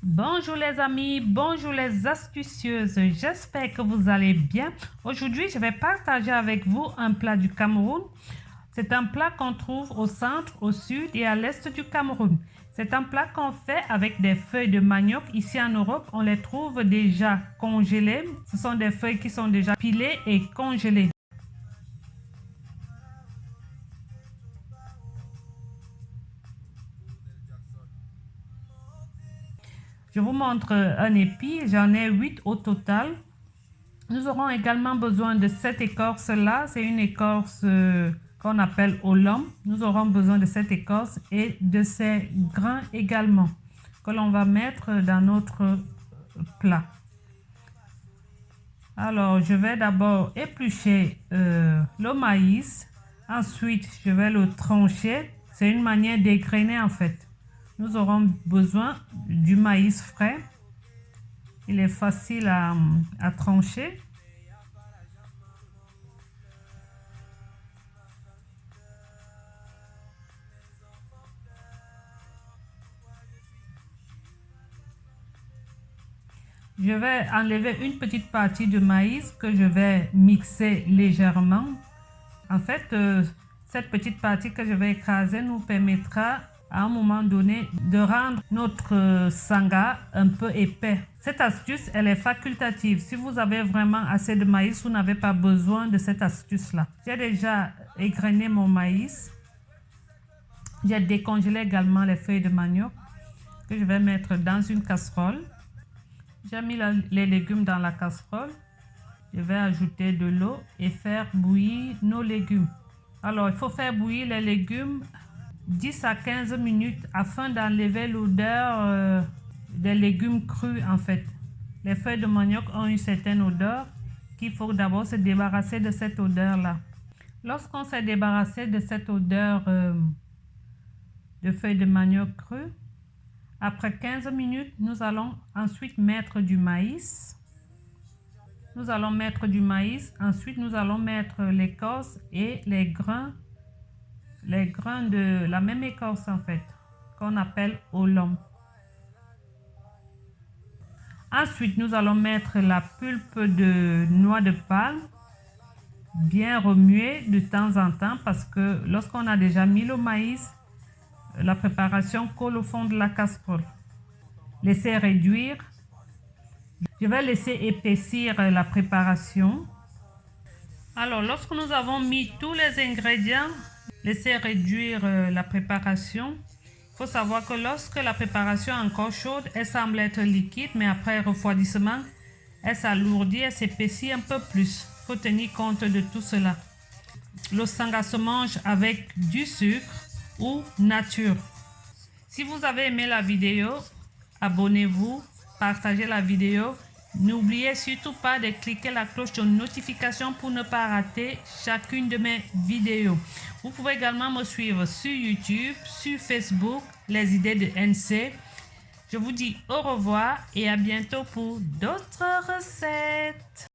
Bonjour les amis, bonjour les astucieuses, j'espère que vous allez bien. Aujourd'hui, je vais partager avec vous un plat du Cameroun. C'est un plat qu'on trouve au centre, au sud et à l'est du Cameroun. C'est un plat qu'on fait avec des feuilles de manioc. Ici en Europe, on les trouve déjà congelées. Ce sont des feuilles qui sont déjà pilées et congelées. Je vous montre un épi, j'en ai 8 au total. Nous aurons également besoin de cette écorce-là. C'est une écorce qu'on appelle olom. Nous aurons besoin de cette écorce et de ces grains également que l'on va mettre dans notre plat. Alors, je vais d'abord éplucher le maïs. Ensuite, je vais le trancher. C'est une manière d'égrainer en fait. Nous aurons besoin du maïs frais. Il est facile à trancher. Je vais enlever une petite partie de maïs que je vais mixer légèrement. En fait, cette petite partie que je vais écraser nous permettra à un moment donné de rendre notre sanga un peu épais. Cette astuce, elle est facultative. Si vous avez vraiment assez de maïs, vous n'avez pas besoin de cette astuce-là. J'ai déjà égrené mon maïs. J'ai décongelé également les feuilles de manioc que je vais mettre dans une casserole. J'ai mis les légumes dans la casserole. Je vais ajouter de l'eau et faire bouillir nos légumes. Alors, il faut faire bouillir les légumes 10 à 15 minutes afin d'enlever l'odeur des légumes crus en fait. Les feuilles de manioc ont une certaine odeur qu'il faut d'abord se débarrasser de cette odeur-là. Lorsqu'on s'est débarrassé de cette odeur de feuilles de manioc crues, après 15 minutes, nous allons ensuite mettre du maïs. Nous allons mettre du maïs. Ensuite, nous allons mettre l'écorce et les grains de la même écorce en fait, qu'on appelle olom. Ensuite, nous allons mettre la pulpe de noix de palme, bien remuer de temps en temps parce que lorsqu'on a déjà mis le maïs, la préparation colle au fond de la casserole. Laissez réduire. Je vais laisser épaissir la préparation. Alors, lorsque nous avons mis tous les ingrédients, laissez réduire la préparation. Il faut savoir que lorsque la préparation est encore chaude, elle semble être liquide, mais après refroidissement, elle s'alourdit, elle s'épaissit un peu plus. Il faut tenir compte de tout cela. Le sanga se mange avec du sucre ou nature. Si vous avez aimé la vidéo, abonnez-vous, partagez la vidéo. N'oubliez surtout pas de cliquer la cloche de notification pour ne pas rater chacune de mes vidéos. Vous pouvez également me suivre sur YouTube, sur Facebook, les idées de NC. Je vous dis au revoir et à bientôt pour d'autres recettes.